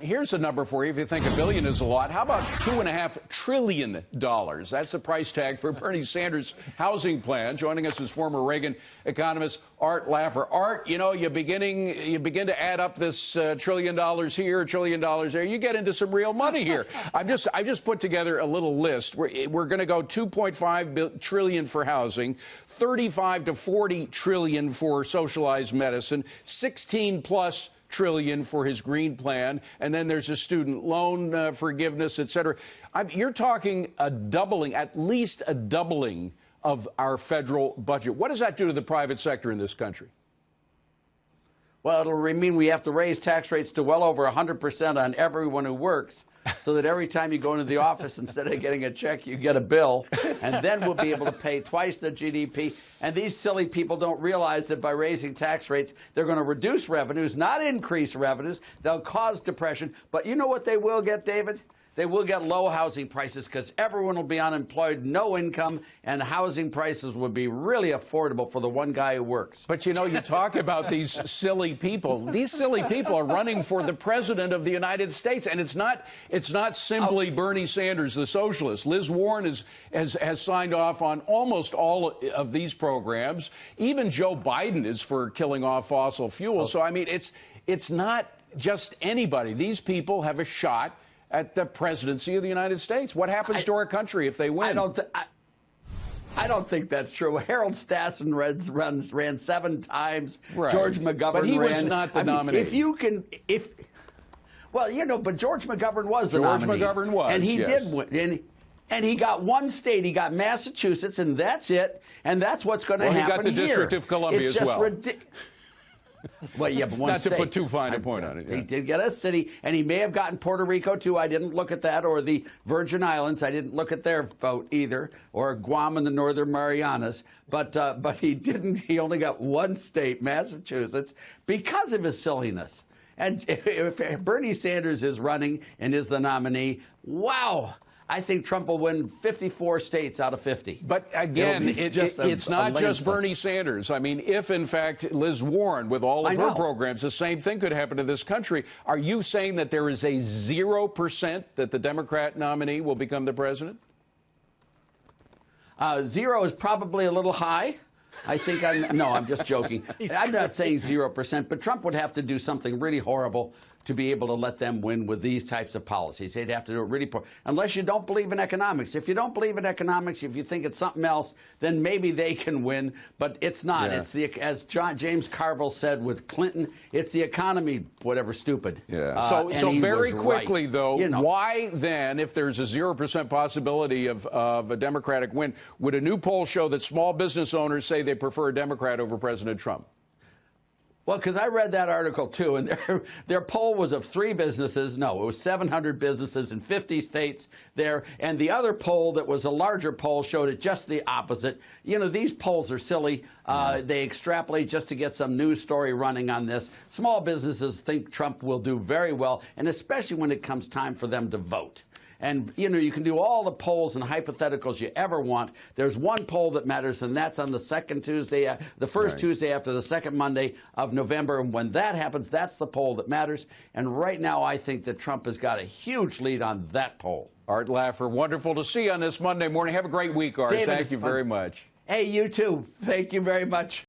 Here's a number for you if you think $1 billion is a lot. How about $2.5 trillion? That's the price tag for Bernie Sanders' housing plan. Joining us is former Reagan economist Art Laffer. Art, you know, you begin to add up this $1 trillion here, $1 trillion there. You get into some real money here. I just put together a little list. We're going to go $2.5 trillion for housing, $35 to $40 trillion for socialized medicine, 16 plus trillion for his green plan, and then there's a student loan forgiveness, et cetera. You're talking a doubling, at least a doubling of our federal budget. What does that do to the private sector in this country? Well, it'll mean we have to raise tax rates to well over 100% on everyone who works, so that every time you go into the office, instead of getting a check, you get a bill, and then we'll be able to pay twice the GDP. And these silly people don't realize that by raising tax rates, they're going to reduce revenues, not increase revenues. They'll cause depression. But you know what they will get, David? They will get low housing prices because everyone will be unemployed, no income, and housing prices will be really affordable for the one guy who works. But, you know, you talk about these silly people. These silly people are running for the president of the United States, and it's not simply Bernie Sanders, the socialist. Liz Warren has signed off on almost all of these programs. Even Joe Biden is for killing off fossil fuels. So, I mean, it's not just anybody. These people have a shot at the presidency of the United States. What happens to our country if they win? I don't think that's true. Harold Stassen ran 7 times. Right. George McGovern ran. But he was not the nominee. Well, you know, but George McGovern was the nominee. George McGovern was, and he yes. did win. And he got one state. He got Massachusetts, and that's it. And that's what's going to happen here. Well, he got the District of Columbia as well. Well, yeah, but one Not state. to put too fine a point on it. Yeah. He did get a city, and he may have gotten Puerto Rico, too. I didn't look at that, or the Virgin Islands. I didn't look at their vote either, or Guam and the Northern Marianas. But he didn't. He only got one state, Massachusetts, because of his silliness. And if Bernie Sanders is running and is the nominee, wow. I think Trump will win 54 states out of 50. But again, it's not just Bernie Sanders. I mean, if in fact Liz Warren, with all of her programs, the same thing could happen to this country. Are you saying that there is a 0% that the Democrat nominee will become the president? 0 is probably a little high. I think I'm just joking. I'm not saying 0%, but Trump would have to do something really horrible to be able to let them win with these types of policies. They'd have to do it really poor, unless you don't believe in economics. If you don't believe in economics, if you think it's something else, then maybe they can win, but it's not. Yeah. It's as James Carville said with Clinton, it's the economy, whatever, stupid. Yeah. So very quickly, right. Though, why then, if there's a 0% possibility of a Democratic win, would a new poll show that small business owners say they prefer a Democrat over President Trump? Well, because I read that article, too, and their poll was of 3 businesses. No, it was 700 businesses in 50 states there. And the other poll that was a larger poll showed it just the opposite. You know, these polls are silly. They extrapolate just to get some news story running on this. Small businesses think Trump will do very well, and especially when it comes time for them to vote. And, you know, you can do all the polls and hypotheticals you ever want. There's one poll that matters, and that's on the first Tuesday after the second Monday of November. And when that happens, that's the poll that matters. And right now, I think that Trump has got a huge lead on that poll. Art Laffer, wonderful to see you on this Monday morning. Have a great week, Art. David, thank you very much. Hey, you too. Thank you very much.